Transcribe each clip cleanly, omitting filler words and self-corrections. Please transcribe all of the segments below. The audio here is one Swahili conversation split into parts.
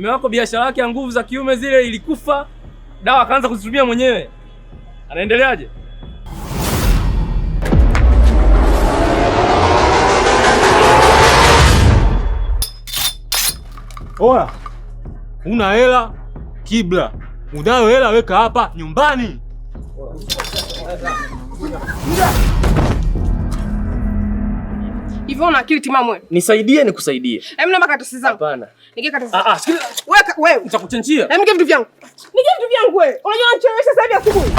Mume wako biashara yake ya nguvu za kiume zile ilikufa, dawa akaanza kuzitumia mwenyewe. Anaendeleaje? Oya, una hela kibla, unayo hela weka hapa nyumbani. Hivyo una akili timamu wewe? Nisaidie nikusaidie. Hebu namba karatasi zangu. Hapana. Nige karatasi. Sikiliza. Wewe Nitakuchenjia. Hebu nige vitu vyangu. Nige vitu vyangu wewe. Unajua nichelewesha sasa hivi asubuhi.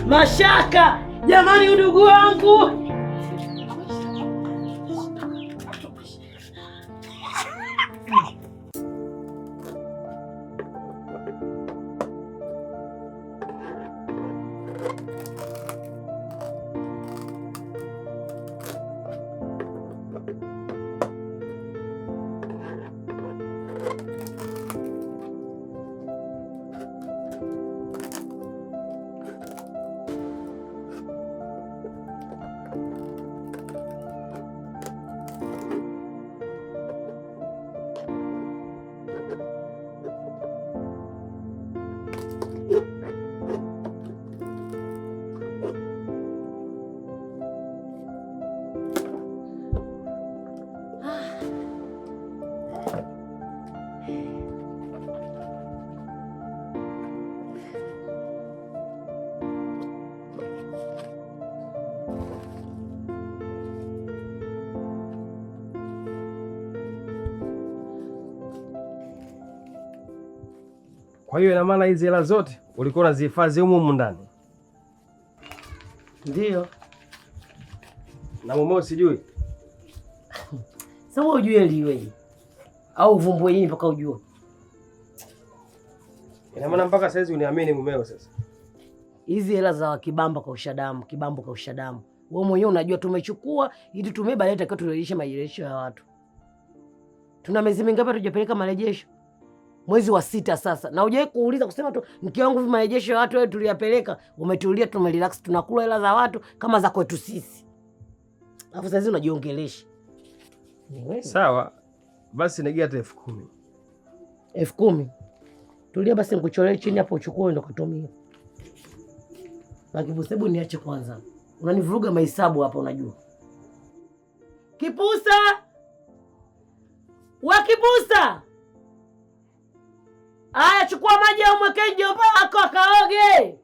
Mashaka, jamani udugu wangu. Kwa hiyo ina maana hizi hela zote ulikuwa unazihifadhi humu ndani? Ndio. Na mumeo sijui. Sasa ujue liwe au uvumbue nini mpaka ujue? Ina maana mpaka saizi uniamini mumeo sasa? Hizi hela za kibamba kwa ushadamu, kibambo kwa ushadamu. Wewe mwenyewe unajua tumechukua ili tumie baadaye takao turejeshe marejesho ya watu. Tuna miezi mingapi hatujapeleka marejesho? Mwezi wa 6 sasa. Na hujawahi kuuliza kusema tu mke wangu hivi marejesho ya watu wewe tuliyapeleka, umetulia tumerelax tunakula hela za watu kama za kwetu sisi. Alafu sasa unajiongelesha. Sawa. Basi nigia hata 10,000. 10,000. Tulia basi nikucholee chini hapo uchukue ndo katumia. Hebu niache kwanza. Unanivuruga mahesabu hapa unajua. Kipusa! Wakipusa! Aya, chukua maji au mweke mjomba wako akaoge.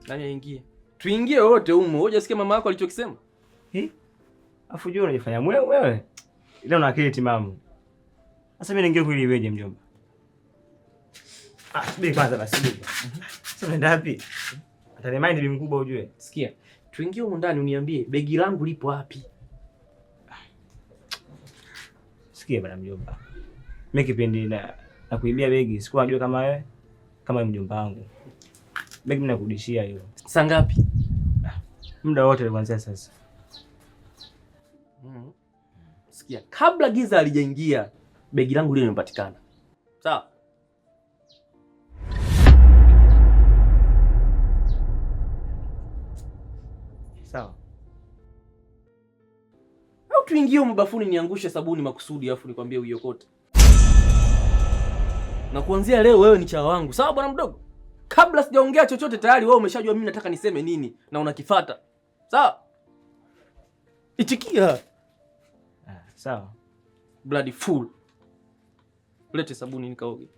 Nani aingie? Tuingie wote humo. Hujasikia mama yako alichokisema? Afu jua unajifanya wewe. Ile una akili timamu. Sasa mimi niingie kweli iweje mjomba? Subiri kwanza basi subiri. Sasa unaenda wapi? Atanimind bi mkubwa ujue. Sikia. Tuingie humo ndani uniambie begi langu lipo wapi? Sikia bwana mjomba. Mimi kipindi na kuibia begi sikuwa najua kama wewe kama mjomba wangu. Begi ninakurudishia hiyo. Saa ngapi? Muda wote kuanzia sasa. Sikia, kabla giza halijaingia begi langu lile limepatikana. Sawa? Sawa. Au tuingie mbafuni niangushe sabuni makusudi afu nikwambie uiokote. Na kuanzia leo wewe ni chawa wangu. Sawa bwana mdogo? Kabla sijaongea chochote tayari wewe umeshajua mimi nataka niseme nini na unakifuata. Sawa? Itikia. Sawa. Bloody fool. Lete sabuni nikaoge.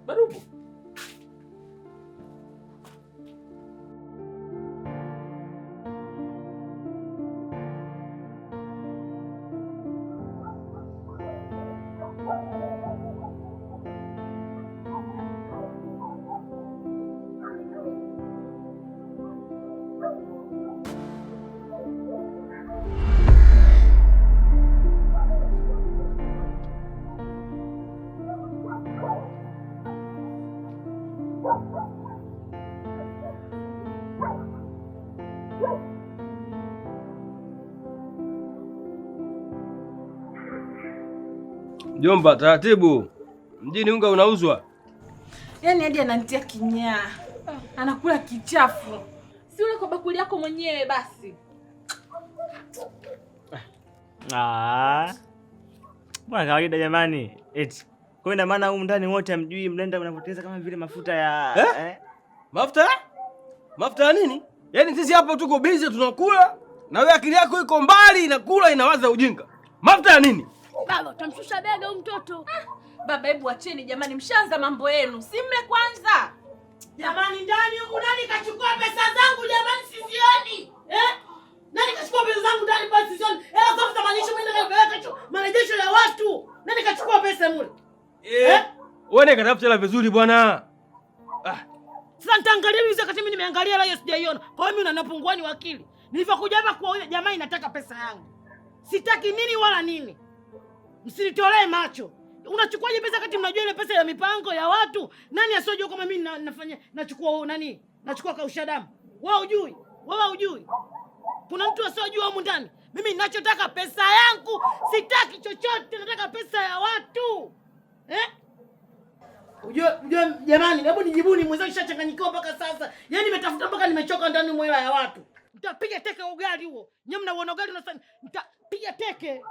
Barubu. Jomba, taratibu. Mjini unga unauzwa. Yaani hadi ananitia kinyaa. Anakula kichafu. Si ule kwa bakuli yako mwenyewe basi. Bwana kawaida jamani. Eti. Kwa ina maana huko ndani wote hamjui mnaenda mnapoteza kama vile mafuta ya Mafuta? Mafuta ya nini? Yaani sisi hapa tuko busy tunakula na wewe akili yako iko mbali inakula inawaza ujinga. Mafuta ya nini? Baba, utamshusha bega huyu mtoto. Baba, hebu acheni jamani, mshaanza mambo yenu. Si mle kwanza. Jamani, ndani huku nani kachukua pesa zangu jamani, sizioni. Nani kachukua pesa zangu ndani basi sizioni. Kwa kutamanisha mimi ndio marejesho ya watu. Nani kachukua pesa mule? Wewe katafuta hela vizuri bwana. Sasa nitaangalia hizo wakati mimi nimeangalia leo sijaiona. Kwa hiyo mimi unanapunguani wakili. Nilipokuja hapa kwa huyo jamaa inataka pesa yangu. Sitaki nini wala nini. Msinitolee macho. Unachukuaje pesa kati mnajua ile pesa ya mipango ya watu? Nani asiyojua kama mimi nafanya nachukua nani? Nachukua kausha damu. Wewe hujui? Wewe hujui? Kuna mtu asiyojua huko ndani. Mimi ninachotaka pesa yangu, sitaki chochote, nataka pesa ya watu. Unajua jamani, hebu nijibuni mwenzangu nishachanganyikiwa mpaka sasa. Yaani nimetafuta mpaka nimechoka ndani mwa hela ya watu. Nitapiga teke ugali huo. Nyinyi mnaona ugali unasema nitapiga teke.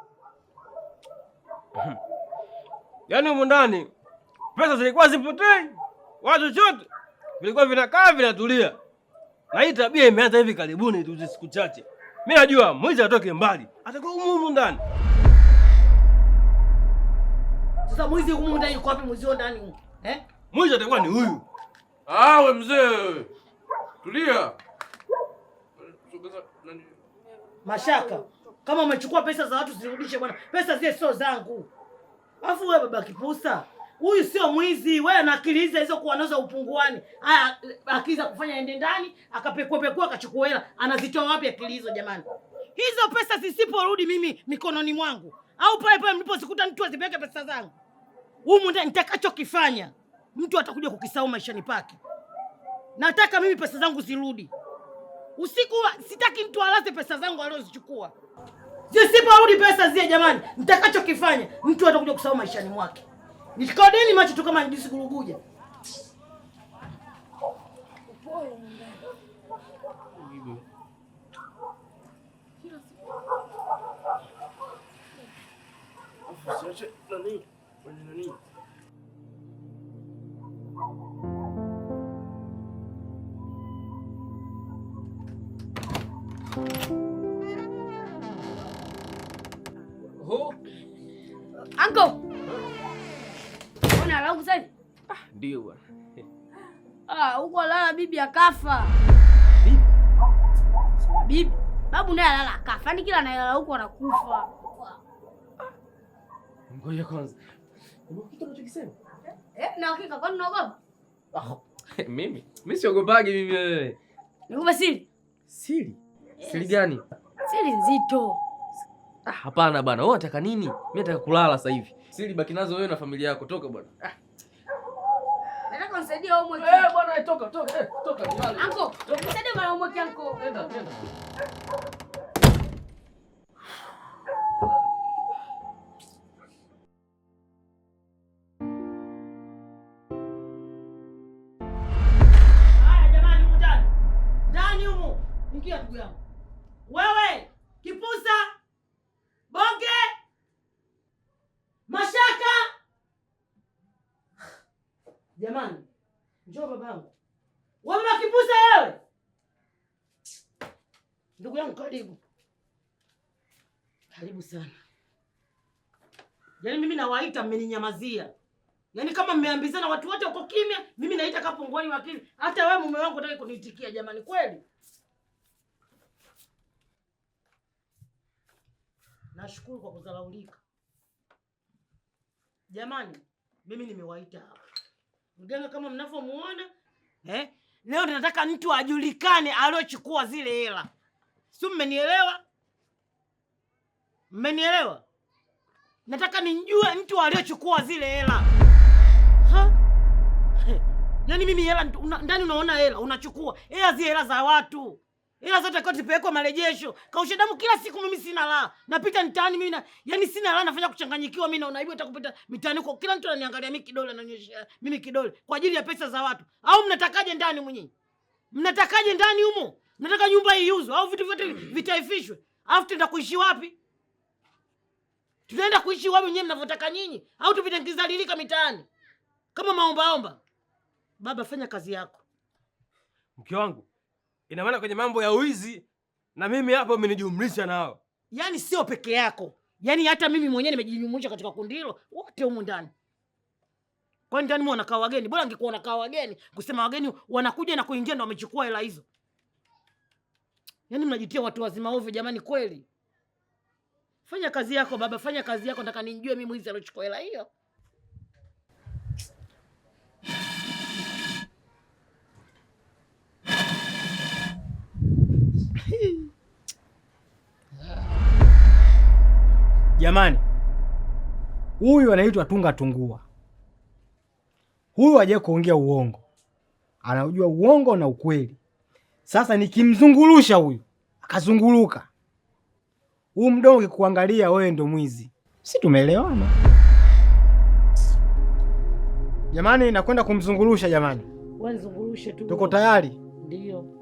Yaani huko ndani pesa zilikuwa zipotei. Watu chote vilikuwa vinakaa vinatulia. Na hii tabia imeanza hivi karibuni tu siku chache. Mimi najua mwizi atoke mbali. Atakuwa humu ndani. Sasa mwizi humu ndani yuko wapi mwizi ndani huko? Mwizi atakuwa ni huyu. We mzee. Tulia. Mashaka, kama umechukua pesa za watu zirudishe bwana. Pesa zile sio zangu. Alafu wewe baba Kipusa, huyu sio mwizi. Wewe na akili hizo kuwa nazo upunguani. Haya, akiza kufanya ende ndani, akapekua akachukua hela. Anazitoa wapi akili hizo jamani? Hizo pesa zisiporudi mimi mikononi mwangu, au pale mliposikuta mtu azipeke pesa zangu, humu ndani nitakachokifanya mtu atakuja kukisahau maishani pake. Nataka mimi pesa zangu zirudi. Usiku sitaki mtu alaze pesa zangu alizozichukua. Zisiporudi pesa zile jamani, nitakachokifanya mtu atakuja kusahau maishani mwake. Nisikodeni macho tu kama ndisi guruguja. Anko. Ona langu sasa. Ndio bwana. Huko lala bibi akafa. Bibi, babu naye alala akafa. Ni kila analala huko anakufa. Ngoja kwanza. Unakika unachokisema? Na hakika kwani unaogopa? Mimi siogopagi mimi wewe. Nikupa siri? Siri? Siri gani? Siri nzito. Hapana bana, wewe unataka nini? Mimi nataka kulala sasa hivi. Siri baki nazo wewe na familia yako, toka bwana. Nataka unisaidie homework. Bwana toka. Toka. Anko, unisaidie bwana homework yako. Nenda. Haya jamani, humu ndani. Ndani humu. Ingia ndugu yangu. Wewe, Kipusa, Bonge, Mashaka. Jamani, njoo babangu. Wewe Kipusa wewe. Ndugu yangu karibu. Karibu sana. Yaani mimi nawaita mmeninyamazia. Yaani kama mmeambizana watu wote uko kimya, mimi naita kapungwani wakili. Hata wewe mume wangu unataka kuniitikia jamani kweli? Nashukuru kwa kudharaulika. Jamani, mimi nimewaita hapa. Mganga kama mnavyomuona, leo nataka mtu ajulikane aliochukua zile hela. Si mmenielewa? Mmenielewa? Nataka nijue mtu aliochukua zile hela. Yaani mimi hela ndani unaona hela unachukua. Hela zile hela za watu. Ila zote koti peko marejesho. Kausha damu kila siku mimi sina la. Napita mtaani mimi yani sina la nafanya kuchanganyikiwa mimi naona aibu atakupita mitaani kwa kila mtu ananiangalia mimi kidole ananionyesha mimi kidole kwa ajili ya pesa za watu. Au mnatakaje ndani mwenyewe? Mnatakaje ndani humo? Mnataka nyumba iuzwe au vitu vyote vitaifishwe? Alafu tutaenda kuishi wapi? Tunaenda kuishi wapi nyewe mnavyotaka nyinyi? Au tupite kizalilika mitaani? Kama maomba. Baba fanya kazi yako. Mke wangu, ina maana kwenye mambo ya uizi na mimi hapo umenijumlisha nao. Yaani sio peke yako. Yaani hata mimi mwenyewe nimejijumuisha katika kundi hilo, wote humu ndani. Kwani ndani mwa wanakaa wageni? Bora angekuwa wanakaa wageni, kusema wageni wanakuja na kuingia ndio wamechukua hela hizo. Yaani mnajitia watu wazima ovyo jamani kweli. Fanya kazi yako baba, fanya kazi yako, nataka nijue mimi mwizi aliochukua hela hiyo. Jamani, huyu anaitwa Tunga Tungua. Huyu hajaye kuongea uongo, anaujua uongo na ukweli. Sasa nikimzungulusha huyu akazunguluka, huu mdomo ukikuangalia wewe ndo mwizi. Si tumeelewana? Jamani, nakwenda kumzungulusha jamani. Wewe nzungulushe tu. Tuko tayari? Ndio.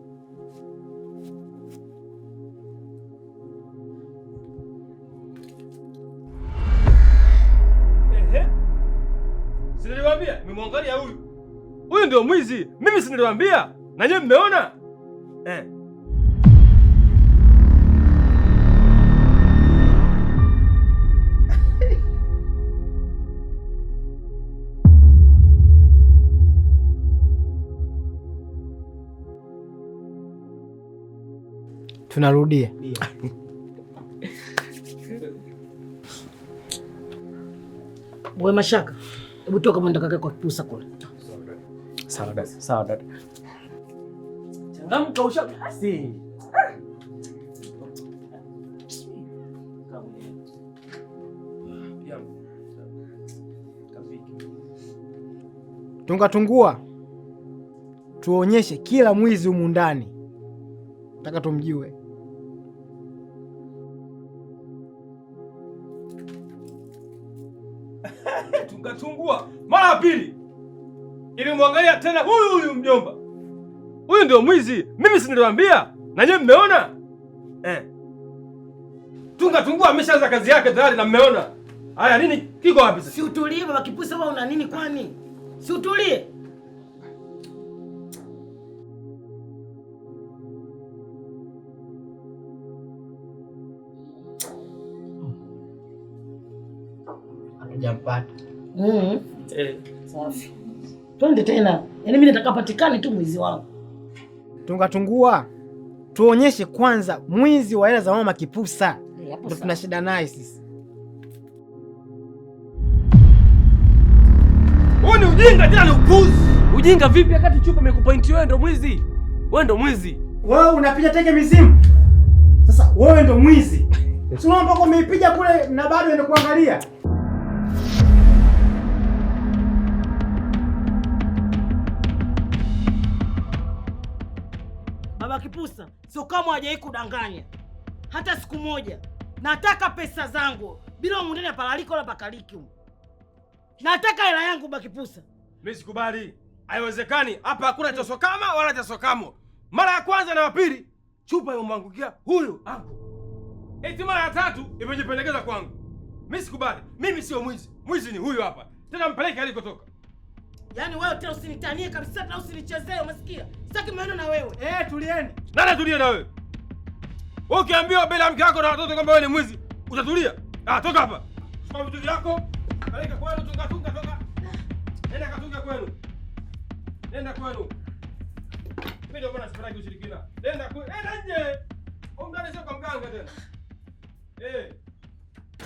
Si niliwaambia nimemwangalia huyu. Huyu ndio mwizi. Mimi si niliwaambia? Na nyinyi mmeona? Tunarudia. Wewe Mashaka, hebu toka mwenda kaka kwa kipusa kule. Sawa dada. Sawa dada. Changamka ushasi. Tunga Tungua, tuonyeshe kila mwizi humu ndani. Nataka tumjue. Tunga Tungua mara pili. Ili muangalia tena huyu mjomba. Huyu ndio mwizi. Mimi si niliwaambia? Na nyinyi mmeona? Tunga Tungua ameshaanza kazi yake tayari na mmeona. Haya nini kiko wapi sasa? Si utulie baba kipusa, wewe una nini kwani? Si utulie. Hajampata. Safi. Twende tena. Yaani mimi nataka patikane tu mwizi wangu. Tunga Tungua, tuonyeshe kwanza mwizi wa hela za mama Kipusa. Ndio tuna shida naye sisi. Huu ni ujinga tena, ni upuzi. Ujinga vipi wakati chupa imekupointi wewe ndo mwizi? Wewe ndo mwizi. Wewe unapiga teke mizimu. Sasa wewe ndo mwizi. Si unaomba kwa umeipiga kule na bado ende kuangalia. Baba Kipusa, sio kama hajai kudanganya. Hata siku moja. Nataka pesa zangu. Bila mwendene palaliko la pakaliki huko. Nataka hela yangu Baba Kipusa. Mimi sikubali. Haiwezekani. Hapa hakuna chosokama wala chosokamo. Mara ya kwanza na ya pili chupa imemwangukia huyu hapo. Eti mara ya tatu imejipendekeza kwangu. Mimi sikubali. Mimi sio mwizi. Mwizi ni huyu hapa. Tena mpeleke alikotoka. Yaani wewe tena usinitanie kabisa, tena usinichezee, umesikia? Sitaki maneno na wewe. Tulieni. Nani atulie na wewe? Wewe ukiambiwa mbele ya mke wako na watoto kwamba wewe ni mwizi, utatulia? Toka hapa. Chukua vitu vyako. Peleka kwenu, tunga toka. Nenda katunga kwenu. Nenda kwenu. Mimi ndio maana sipataki ushirikina. Nenda nje. Ungane sio kwa mganga tena.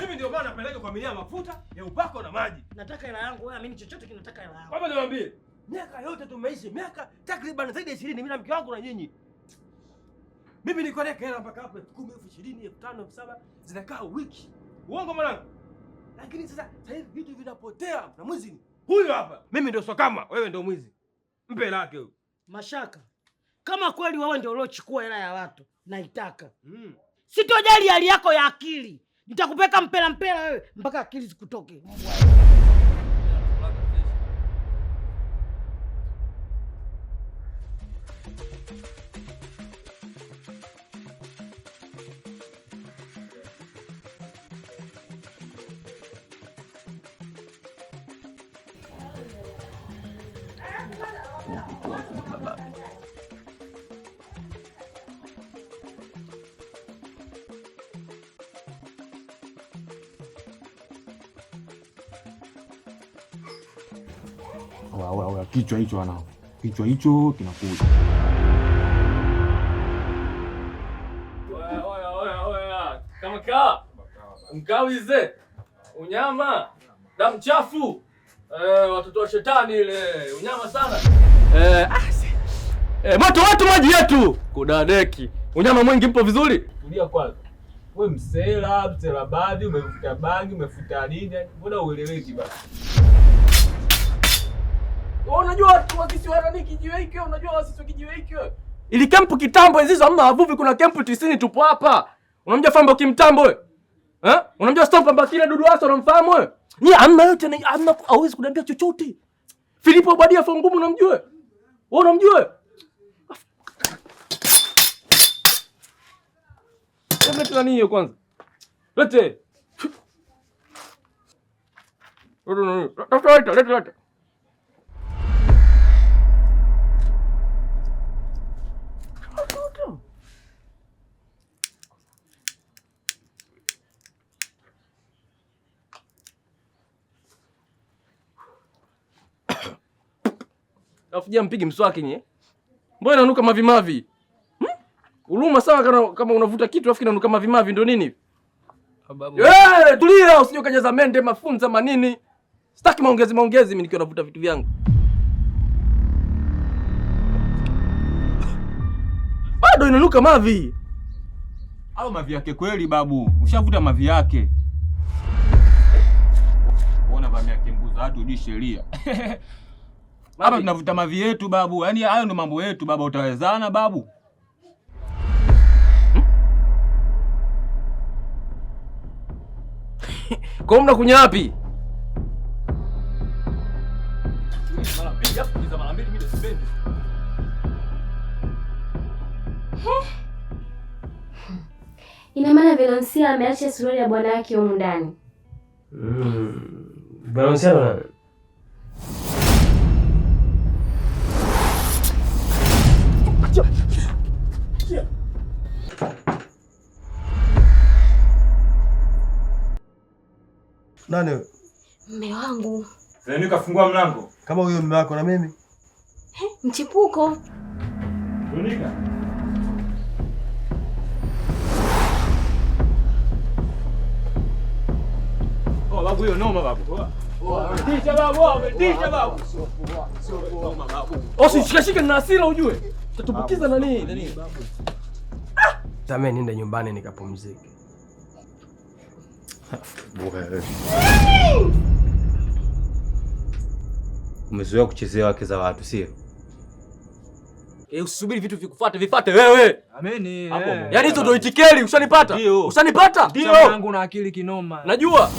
Mimi ndio maana napeleka kwa milia mafuta ya upako na maji. Nataka hela yangu, wewe amini chochote kinataka hela yangu. Baba niwaambie, miaka yote tumeishi, miaka takriban zaidi ya 20 mimi na mke wangu na nyinyi. Mimi niko na hela mpaka hapo 10,000, 20,000, 5,000, 7,000 zinakaa wiki. Uongo mwanangu. Lakini sasa hivi vitu vinapotea na mwizi huyu hapa. Mimi ndio sokama, wewe ndio mwizi. Mpe lake huyo. Mashaka. Kama kweli wewe ndio uliochukua hela ya watu, naitaka. Sitojali hali yako ya akili. Nitakupeka mpela wewe mpaka akili zikutoke. Kichwa hicho wanao. Kichwa hicho kinakuja. Oya. Kama mkawize. Unyama. Damu chafu. Watoto wa shetani ile. Unyama sana. Moto watu maji yetu. Kudadeki. Unyama mwingi mpo vizuri? Tulia kwanza. Wewe msela baadhi umefuta bangi, umefuta nini? Mbona ueleweki bana? Unajua watu wakisiwana ni kijiwe hiki, unajua wasisi kijiwe hiki. Ili kempu kitambo hizo hamna wavuvi, kuna kempu 90 tupo hapa. Unamjua Fambo kimtambo wewe? Unamjua Stop Pamba kile dudu wasa unamfahamu wewe? Ni hamna yote na hamna hauwezi kuniambia chochote. Filipo Badia Fongumu unamjua? Wewe unamjua? Lete nani hiyo kwanza? Lete. Lete. Afuja mpigi mswaki nye. Mbona inanuka mavimavi? Uluma sawa kama unavuta kitu afu kinanuka mavimavi ndio nini? Tulia usije ukajaza mende mafunza manini. Sitaki maongezi mimi nikiwa navuta vitu vyangu. Bado inanuka mavi. Au mavi yake kweli babu? Ushavuta mavi yake. Unaona mavi yake mbuza watu hujui sheria. Hapa tunavuta mavi yetu babu. Yaani hayo ndo mambo yetu baba, utawezana babu? Kwa mnakunya wapi? Ina maana Venansia ameacha suruali ya bwana wake huko ndani. Venansia na nani wewe? Mume wangu. Nani kafungua mlango? Kama huyo mume wako na mimi? Mchipuko. Unika. Babu hiyo noma babu. Umetisha babu. Usishikashike na hasira ujue. Tatubukiza nani? Tame niende nyumbani nikapumzike. Umezoea kuchezea wake za watu, sio? Usisubiri vitu vifuate wewe. Ameni. Yaani hizo ndio itikeli, ushanipata? Ushanipata? Ndio. Yangu na akili kinoma. Najua.